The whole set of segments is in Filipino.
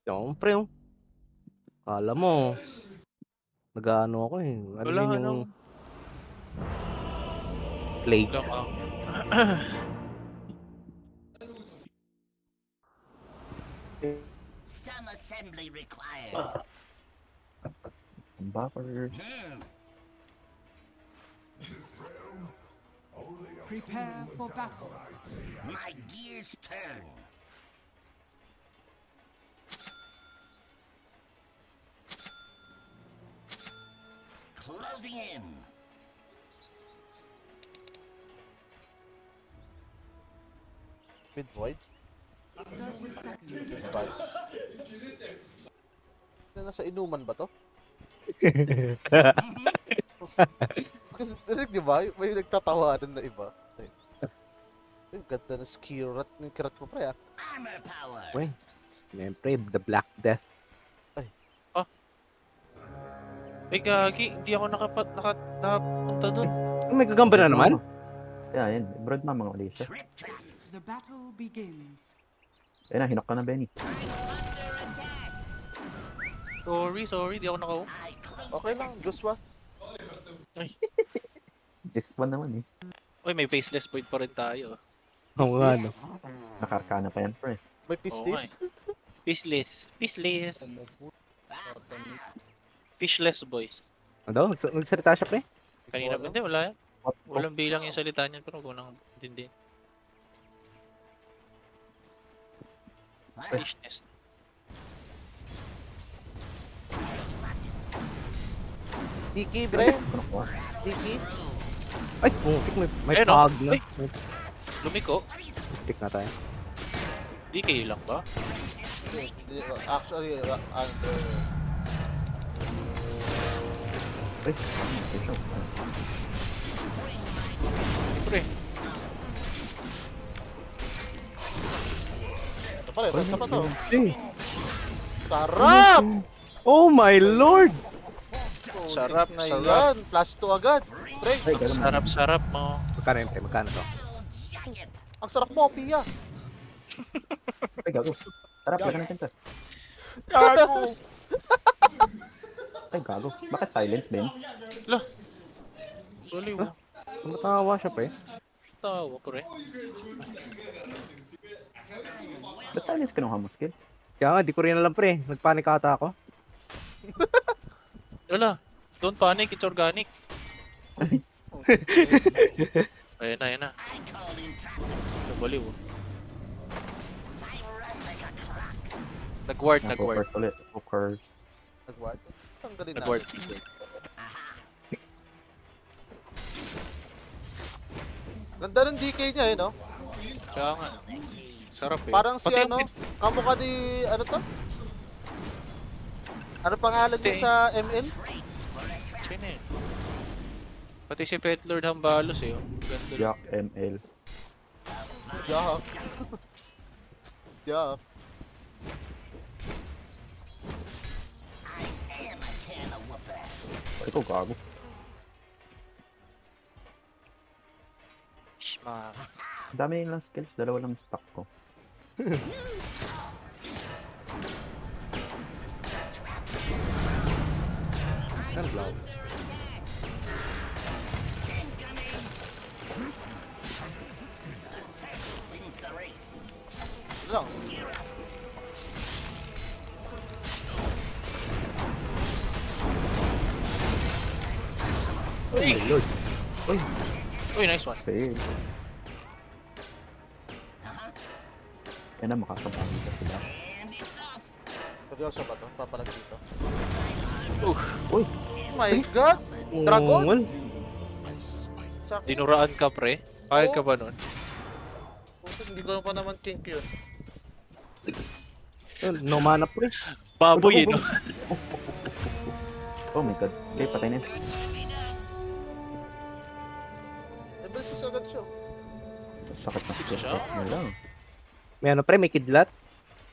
Siyempre, oh. Akala mo, nag-aano ako eh. Alam mo Wala yun ano, yung plague. lang ako. Some assembly required. Buffers. Prepare for battle. My gears turn. Closing in. Mid wide. 30 seconds. Badge. Nasa inuman ba to? Dinig di ba? May nagtatawanan na iba. Ay, ganda na skirat ng kirat mo pre ah. Armor power. Uy, siyempre, the Black Death. Ay, gagi. Hindi ako nakapunta dun. May gagamba na naman? Yeah, yan. Broad ma mga ulit siya. Trip trap. The battle begins. Ayun na, hinok ka na, Benny. Sorry. Di ako naka-hook. I close Okay the lang, distance. Joshua. Ay. Just one naman eh. Uy, may faceless point pa rin tayo. Oo nga, no. Nakarkana pa yan, pre. May pistis. Faceless. Fishless boys. Ano? Nagsalita siya, pre? Kanina ba? Hindi, wala yan. What? Walang bilang yung salita niyan, pero huwag nang dindin. Fishness. Iki, bre. Ano ko? Iki. Ay, may Ayun, oh. pag na. Ay. Lumiko. Stick na tayo. DK lang ba? Actually, under. Ay, okay siya. Pre. Ito pala, ito pa to. Hey. Sarap! Oh my lord! Sarap, na sarap. yan. Plus 2 agad. Straight. Ay, ganun. Sarap mo. Magkano yun, pre? Magkano to? Ang sarap mo, Pia. Ay, gago. Sarap, lagyan natin to. Gago. Ay, gago. Bakit silence, Ben? Lah. Baliw. Tumatawa siya, pre. Tawa, pre. Ba't silence ka nung hamuskil? Kaya nga, di ko rin alam, pre. Nagpanik ata ako. Wala. Don't panic, it's organic. Ayun na. I call in trap. Baliw. Nag-ward. Nag-focus ulit. Focus. Nag-ward. Tanggalin na. Nag-ward. Ganda ng DK niya eh, no? Kaya nga. Sarap eh. Parang si Pati ano, yung kamukha ni, ano to? Ano pangalan niya Pati- sa ML? Sino eh? Pati si Pet Lord Hambalos eh. Oh. Ganda. Jack ML. Yak. Yak. Ikaw, gago. Shma. Ang dami lang skills. Dalawa lang stock ko. Sunblow. Ano lang? Oh my lord. Uy, Uy, nice one. Fail. Yan na, makakabami ka sila. Seryoso ba to? Papalag dito. Uy! Oh my god! Dragon? ungol. Sakit. Dinuraan ka pre. Kaya ka ba nun? Puto, hindi ko pa naman kink yun. No mana, pre. Baboy eh no? Oh my god. Okay, patay na yun. Level 6 agad siya. Sakit na Six siya? na lang. May ano, pre, may kidlat.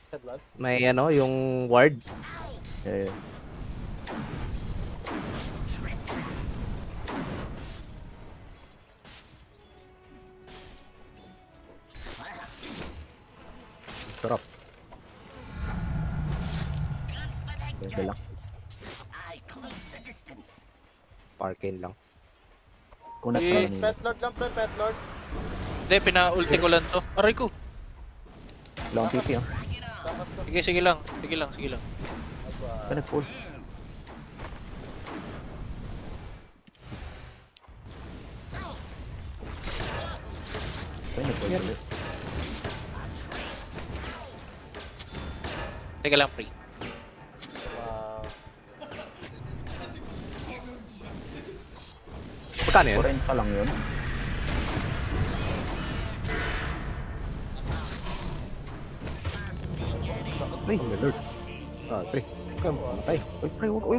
Headland. May ano, yung ward. Eh, Sarap. Pwede lang. I close the distance. Parkin lang. Kunat Eh, ka lang nila. Pet Lord lang, pre, Pet Lord. Hindi, pina-ulti ko lang to. Aray ko. Long TP oh. Takas ka. Sige, sige lang. Sige lang, sige lang. Aba. Ka nag-pull. Ay, nag-pull ulit. Teka lang, pre. Wow. Magkano yun? Orange ka lang yun. Ay, alert. Ah, pre. Ay,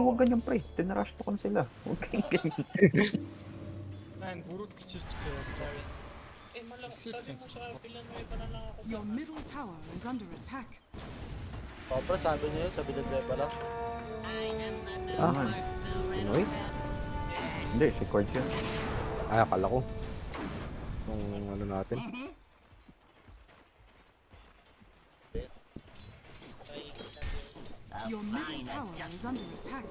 huwag ganyan pre. Tinrush to kan sila. Huwag kayong ganyan. Ben vurut küçültüyor Draven. Sabi mo sa pilan mo iba na lang ako. Your middle tower is under attack. Oh, pre, sabi niyo yun, sabi ng Deba lang. Ah, man. Pinoy? Hindi, si Cord yun. Ay, akala ko. Nung ano natin. Your middle tower is under attack.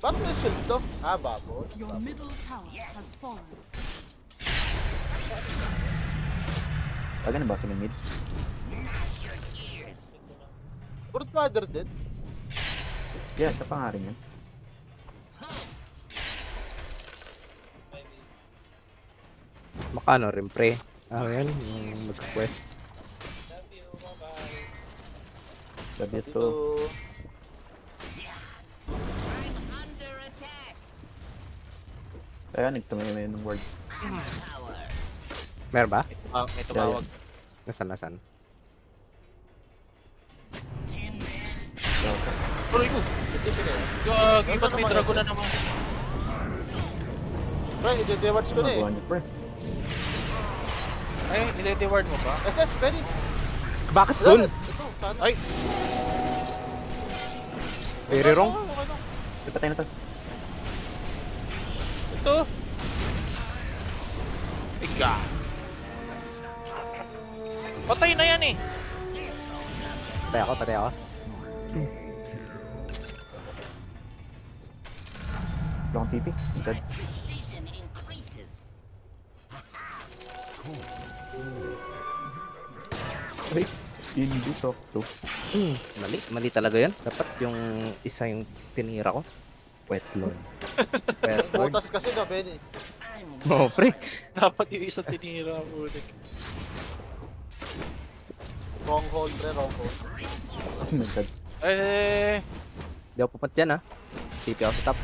Ba't may shield to? Ah, baboy. Your middle tower has fallen. Ganun ba sila mid? Brute Mother din. Yeah, siya pa nga rin yun. Makano rin, pre. Ah, yan. Yung nag-quest. Sabi ito. Dito. I'm under attack. Kaya nagtumay ng word. Tower. Meron ba? Ah, may tumawag. Nasan? Tin Man. Aray ko. Gagi, ba't may dragon na naman? Pre, i-dewards ko na eh. Nagawa niyo pre. Ay, nile-reward mo ba? SS, Penny. Bakit dun? Ito, sana. Ay, Very wrong. Okay lang. Patay na to. ito. Iga. Patay na yan eh. Patay ako. Long TP. Dead. Precision increases. Ay, hindi talk to. Mali talaga yan. Dapat yung isa yung tinira ko. Wet lord. Pero, Butas kasi na, Penny. oh, pre. Dapat yung isa tinira mo ulit. Wrong hole, pre, wrong hole. Nagtag. Eh, Hindi ako pupat dyan, ha. CP ako sa top.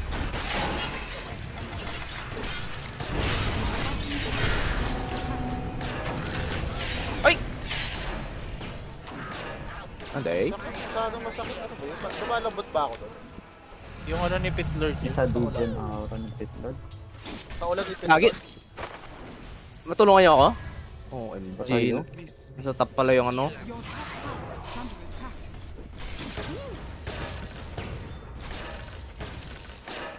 ay! Anday. Masyadong masakit. Ano ba yun? Lumalambot ba ako doon? Yung ano ni Pit Lord niya. Isa dugan aura ng pit lord. Naulan ni Pit Lagi. Lord. Matulong kayo ako? Oh, MG. Patay, no? Nasa top pala yung ano. Your top tower is under attack.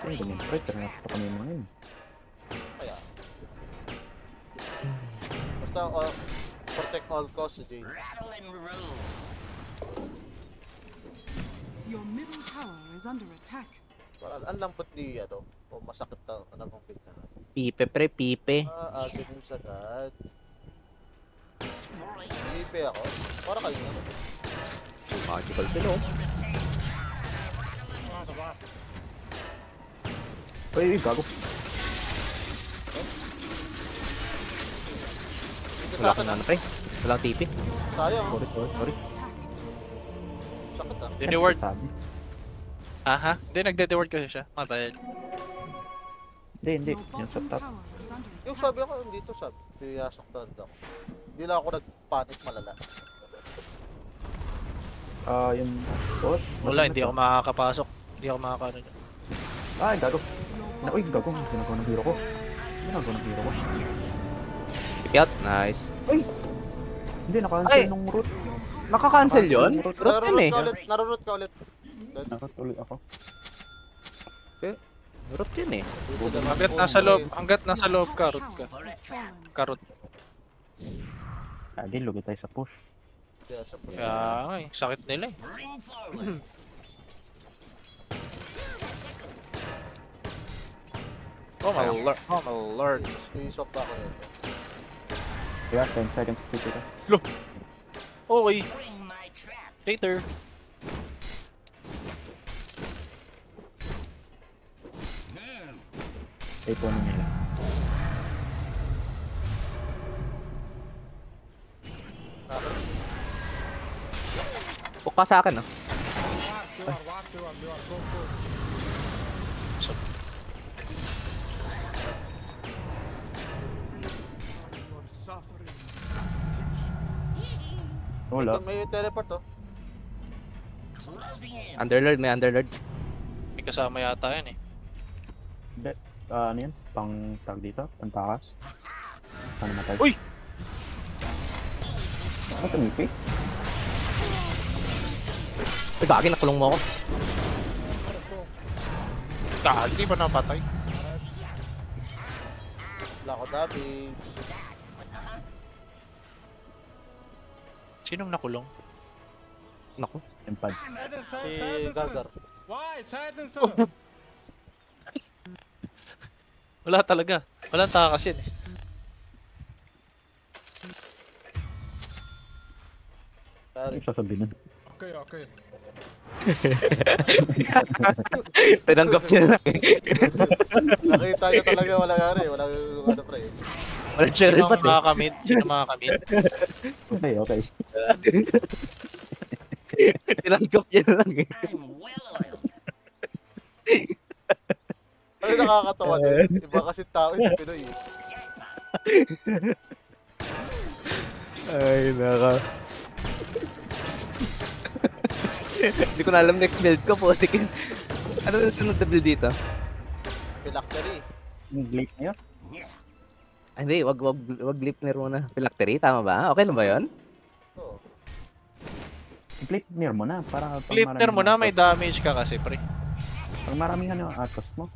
Ay, ganyan pre. Tinrush to kan yung mga yun. Kaya. Basta, protect all costs, Jay. Rattle and roll. Your middle tower is under attack. Parang ang lambot ni, ano, o masakit na, anong bigta. Pipe, pre. Pipe. Agad yung sagad. Lipe ako. Para kayo na. Magical din, oh. Ay, gago. Dito Wala sa kang akin, ano, pre. Walang TP. sayang. Sorry. Attack. Sakit ah. Reward. Sabi. Aha. Hindi, nagde-reward kasi siya. Mabad. Hindi. Your Yung sa bottom top. tower is under Yung attack. sabi ako, dito sabi. Tiyasok talaga ako. Hindi lang ako nagpanik malala. Yung boss. Wala, hindi ako makakapasok. Hindi ako makakaano niya. Ay, gago. Your Uy, bottom gago. tower Ginagawa ng hero ko. Ginagawa ng hero ko. Pick out. Nice. Hindi, Ay! naka-cancel nung root. Naka-cancel yun? Root. Root yun eh. Narunod ka ulit. Nakatuloy ako. Root yun eh. Hanggat nasa loob ka, root ka. tower has fallen. Karot. Lagi, lugi tayo sa push. Kaya sa pre. Kaya nga eh, sakit nila eh. Spring forward. Oh my lord, oh my lord. I-swap na ako nito. Kaya 10 seconds to tira. Okay, Bring my trap. later. Ito na nila. Hook ka sa akin, ah. Go, go. Wala. Ito may teleport oh. Closing in. Underlord, may underlord. May kasama yata yan eh. Hindi. Ano yan? Pang tag dito? Pantakas? Ano matay? Uy! Ano tumipi? Ay, gagi, nakulong mo ako. Hindi pa napatay. Wala ko damage. Sinong nakulong? Naku. Yung pads. Si Gargar. Why? Silence Wala talaga. Walang takas yun eh. Sorry. Ano sasabihin nun? Okay, okay. Tinanggap niya lang eh. Nakita niya talaga wala nga rin. Walang ano pre. Walang share Sino ba't eh. makakamit? Sino makakamit? Okay, okay. Tinanggap niya lang eh. I'm well oiled. Ano nakakatawa din? Iba kasi tao yung Pinoy eh. Ay, naka. Hindi ko na alam next build ko po. Sige. Ano na sunod na build dito? Phylactery. Yung glaive niya? Ay, hindi, wag Gleipnir muna. Phylactery, tama ba? Okay na ba yun? Oo. Gleipnir mo na para pang Flipter mo na, may atos. damage ka kasi pre. Pang maramihan yung atos mo.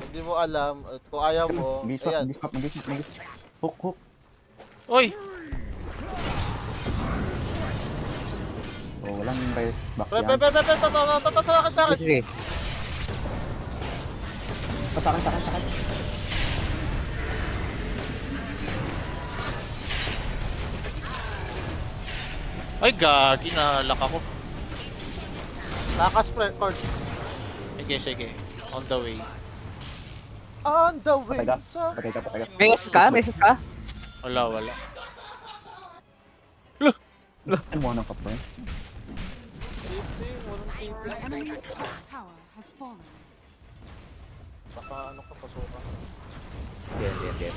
Hindi mo alam. At kung ayaw mo, Mag-swap, ayan. mag-swap, mag-swap. Hook, hook. Oy! Oh, walang race back Pre, yan. sa akin, sa akin. Sige. Sa akin, sa akin, sa akin. Ay gagi, nalak ako. Takas pre, cord. Sige, sige. On the way. On the way, Patay ka, sa... patay ka, patay ka. May SS ka? May SS ka? Wala, wala. Ano mo ka pre? The enemy's top tower has fallen. Baka ano ka, pasukan. Yan, yan, yan.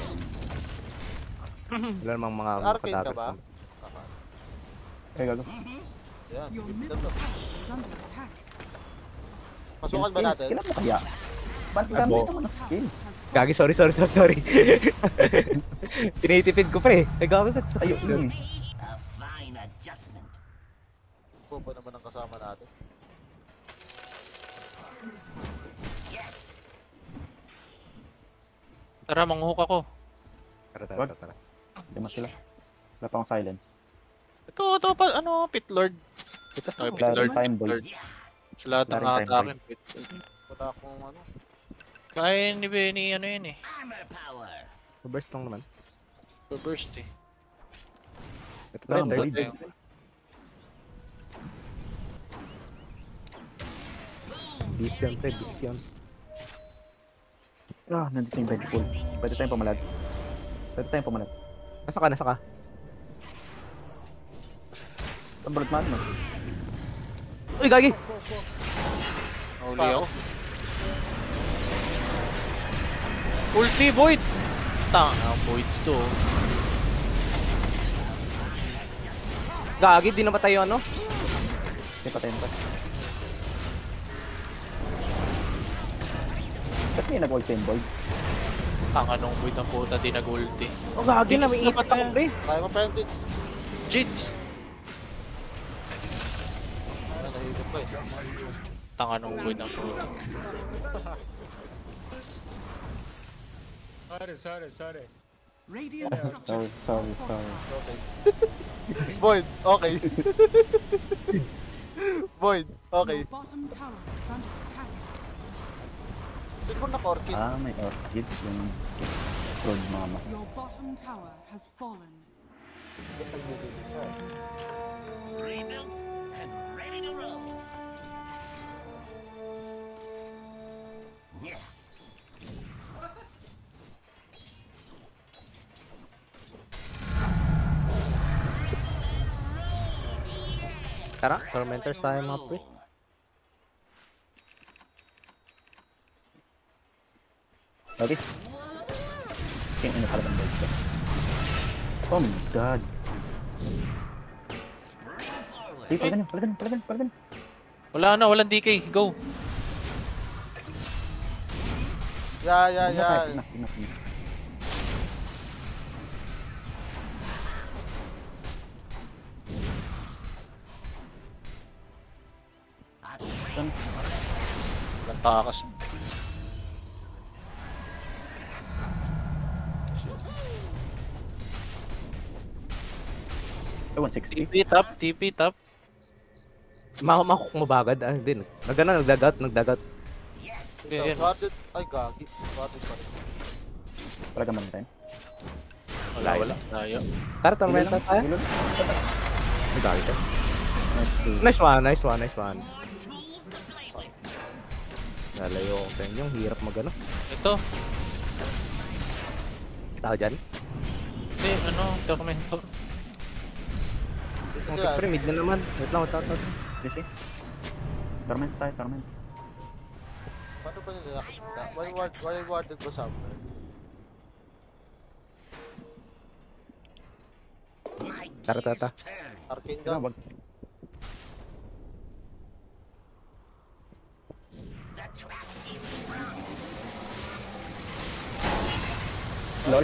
Wala namang mga Arcade ka patapos ba? naman. Ay, gago. Yan, Your ganda middle to. tower is under attack. Pasukan ba natin? Skill up mo kaya? Ba't gamit naman ng skill? Gagi, sorry. Tinitipid ko pre. Ay, gagi, ba't sa Ayun yun. A fine adjustment. Po ba naman ang kasama natin? Yes. Tara, manghook ako. Tara. Lima sila. Wala pa akong silence. Ito pa, ano, Pit Lord. Ay, Pit Wala Lord. rin time Pit boy. Lord. Sa lahat ng Wala rin time atakin, Pit Lord. Wala akong ano. Kaya ni Benny, ano yun eh. Armor power. Burst lang naman. Burst eh. Ito pa rin, Tama, third. Ayun. Vision pre, vision. Ah, nandito yung bench pool. Pwede tayong pamalag. Nasa ka? Ang bullet man, no? Uy, gagi! Huli ako. Ulti, Void! Tanga, Void to. Gagi, di namatay yung ano? Hindi patayin pa. Ba't may nag-ult yung boy? Tanga nung Void ng puta, di nag-ulti. Oh, gagi na, may ipot ako pre. Kaya mo pentage. Jit! Ano, nahigop ko eh. Tanga nung Void ng puta. Sorry. Radiant structures Sorry. Okay. Void, okay. Void, okay. Your bottom tower is under attack. Sino mo naka-orchid? May orchid. Yung Gold Mama. Your bottom tower has fallen. Rebuilt and ready to roll. Yeah. Tara, Tormentors tayo mga pre. Okay. King ano pala bang boss? Oh my god. Sige, palagan. Wala na, walang DK. Go. Yeah. Enough. Walang takas. Ay, 160. TP top. Makuk mo bagad. Ah, hindi. Nagdagat. Okay, yan. Guarded, ay gagi. Guarded pa rin. Palagan man tayo. Wala. Layo. Tara, Tormentor tayo. Nagalit ka. Nice one. Lalayo ko sa inyo. Hirap magano. Ito. Tao dyan. Hindi, Tormentor. Okay, pre, mid na naman. Wait lang. Busy. Torments tayo. Paano ba nila nakikita? Why warded ba somewhere? My Tara. gears turn. Arcane Diba, gun? wag. The trap is sprung. Lol.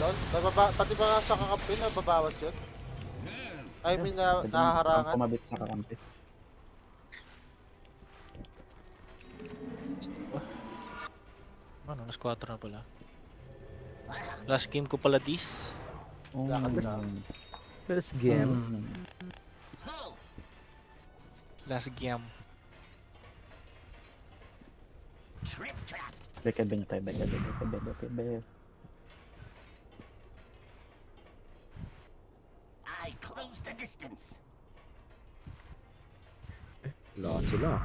Pati ba sa kakampi na babawas yun? I mean, nahaharangan. Kumabit sa kakampi. Ano, nas 4 na pala. Last game ko pala this. Oh, First game. Ho! Last game. Trip trap. Beke niya tayo. Beke. I close the distance. Wala sila.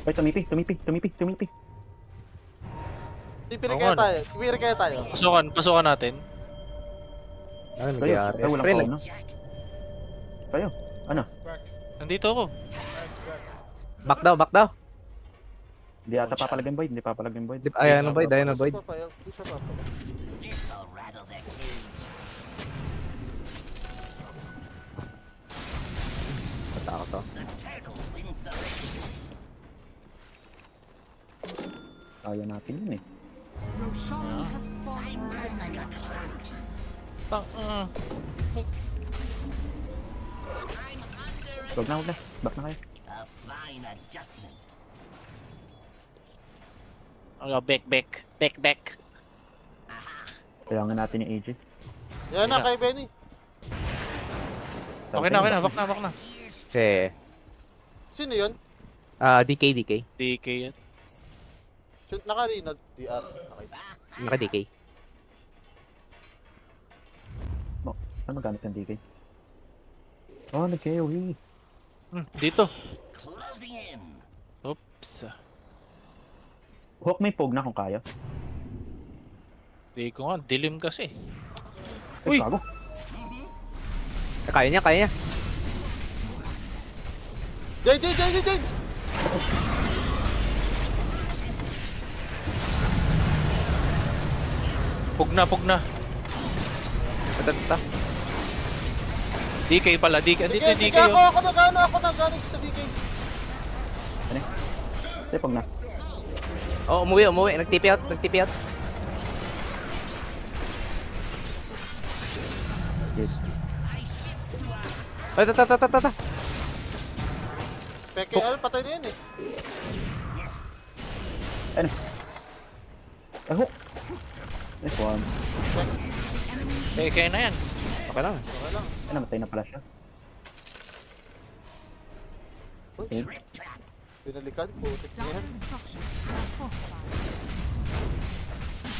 Ay, tumipi. Tipiri Oo kaya tayo. Pasukan natin. Ano nangyayari? Ay, walang Pre, call, no? Jack. Tayo. Ano? Back. Nandito ako. Nice back. Back daw. Hindi ata papalagyan Void. Ay, ano Void? Bisa pa. This'll rattle their cage. Patako to. The turtle wins the race. Kaya natin yun eh. Roshan has fallen to the Like a enemy. cloud. Tang. I'm under Huwag na. Back na kayo. a fine adjustment. Back. Kailangan natin yung AJ. Yan na kay Benny. Okay na. Back na. Kasi, Sino yun? DK. DK yan. Naka-Rina DR. Okay. Naka-DK. Ano magamit ng DK? Oh, nag-KOE. Dito. Closing in. Oops. Hawk may pog na kung kaya. Di ko nga. Dilim kasi. Ay, Uy! bago. Kaya niya. James! Pug na. Tata. DK pala. DK. Andito yung Sige, DK. ako nagano sa DK. Ay, pog na. Oh, umuwi. Nag-TP out. Yes. Tata. PKL, patay na yan eh. Ano? Ay, Hawk. Nice one. Enemy Kaya na yan. Okay lang. Okay lang. Ay, namatay na pala siya. Okay. Binalikan, putik na yan. Dire structures are fortified.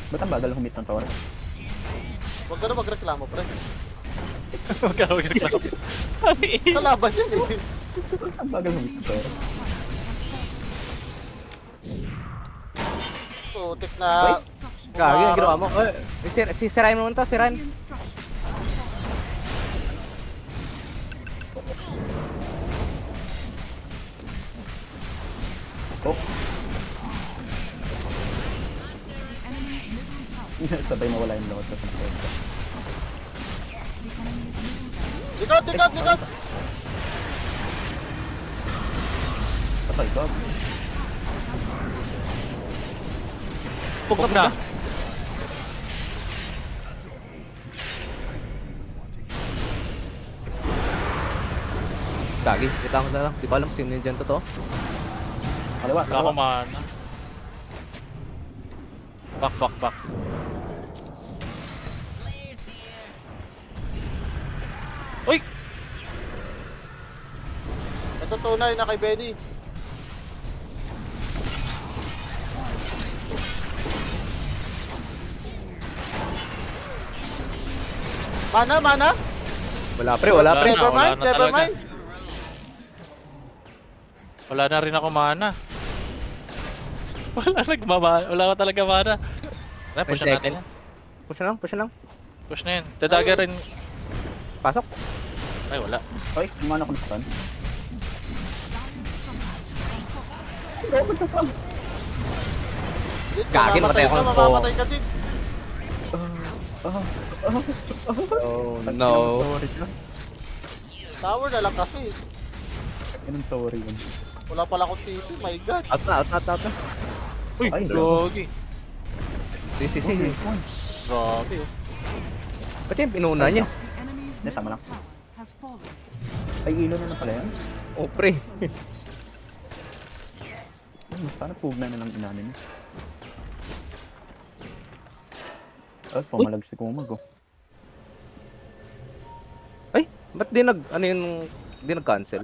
Ba't ang bagal humit ng tower? Huwag ka na magreklamo, pre. Magkakaw. Kalaban yan eh. Ang bagal humit ng tower. Putik na. Structures. Gagi, ang ginawa mo. Sirain mo naman to, sirain. Radiant structures are fortified. Oh, The enemy's middle tower. sabay nawala yung load ko sa tower. The enemy's middle tower. Likod, likod, likod! Patay ko. Pugpog na. Gagi, kita ko na lang. Di ko alam sino yung dyan to. Kaliwa, Wala ko kaliwa. mana. Back. Uy! Ito tunay na kay Benny. Mana? Wala pre, wala pre. Wala Never na talaga. mind. Wala na rin ako mana. Wala ka talaga mana. Tara, push na natin yan. Push na lang. Push na yan. Dadaga rin. Pasok. Ay, wala. Ay, kumana ko na stun. Gagi, namatay ako. Mamamatay ka, Dids. Oh no. Tower na lang kasi. Anong tower yun? Wala pala akong TP, my god. Out na. Uy, Ay, gogi. Si. Grabe oh. Ba't yung pinuna niya? The enemy's Yes, tama middle lang. tower has fallen. Ay, ilo na pala yan. Oh pre. Ay, sana pugna na lang inanin niya. Ay, pumalag si Kumag oh. Ay, ba't di nag-cancel?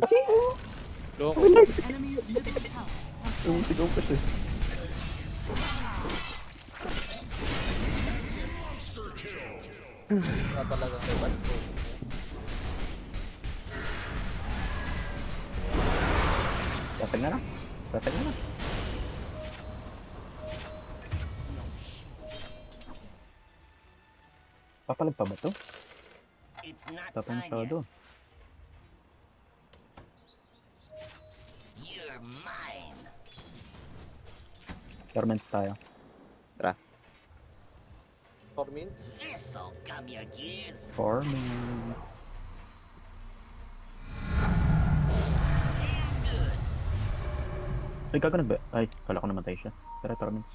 Loko. The enemy's middle tower has fallen. Sigaw pa siya. Wala talaga kay Bad. Sasag na. Papalag pa ba to? It's not Tapang time yet. masyado. You're mine. Torments tayo. Torments. This'll gum your gears. Torments. Ay, gaganag ba? Ay, kala ko namatay siya. Tara, Torments.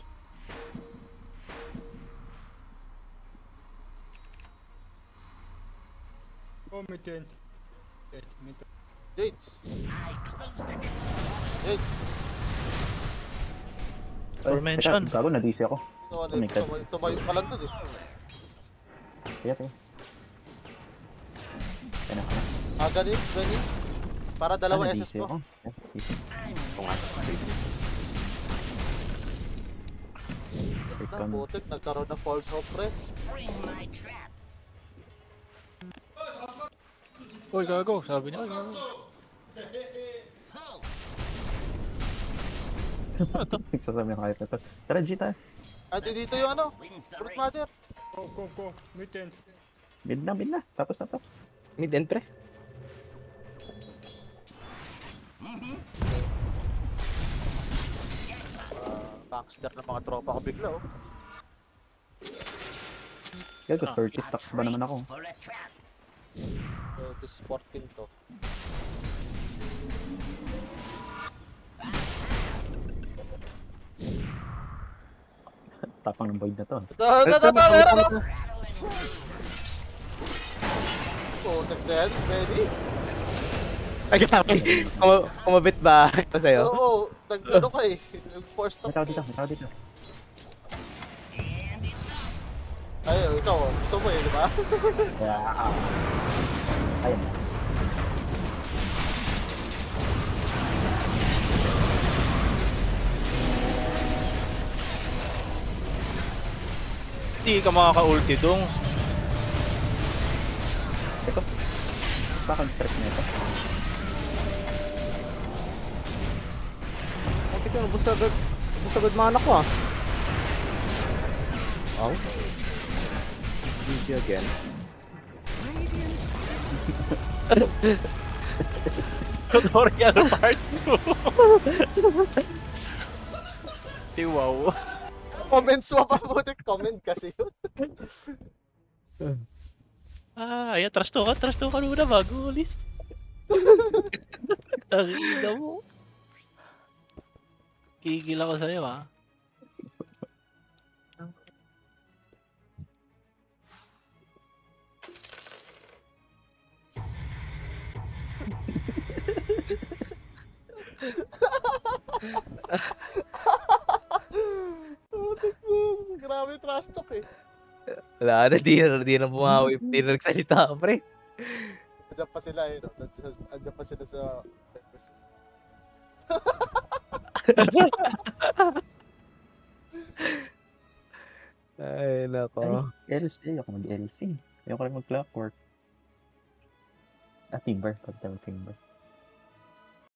Oh, mutant. Dids. I closed the door. Dids. Ay, Tormention. teka, gago, na-DC ako. Tumayo Oh my God. tumayo ka lang dun eh. Kaya. Kaya na. Aga Dids, Benny. Para dalawa Ah, SS na-DC ko. ako. DC. Wait ka na. Putik, nagkaroon ng false hope press. Bring my trap. Uy, gago. Sabi niya, uy, gago. Ho! Nagsasabi ng hype na to. Tara, G tayo. Dito yung ano, Wins the Brute race. Mother. Go. Mutant. Mid na. Tapos na to. Mid end pre. Gangster ng mga tropa ko bigla oh. Gago, 30 stacks ba naman ako? For a trap. This 14 to. Tapang ng void na to. Ito, meron oh! Putik na yan, Benny. Ay, grabe. Kumabit ba ito sa'yo? Oo, nag-ano ka eh. Nag-force May stop. tao dito. And it's up. Ay, ikaw, gusto mo eh, di ba? Kaya, ayun na. Hindi ka makaka-ulti dong. Ito. Bakit stress na ito? Bakit yun? Busagad mana ko ah. Oh. GG again. Tutorial part 2. Wow. Comments mo pa mo, comment kasi yun. Ayan, trust ka muna bago ulis. Tangina mo. Kigil ako sa'yo, ha? Grabe trash talk eh. Wala na, di na bumawi. Di na nagsalita, pre. Andiyan pa sila eh. No? Andiyan pa sila sa... Ay, nako. Ay, LC. Ayoko mag-LC. Ayoko rin mag-clockwork. Timber. Pag timber.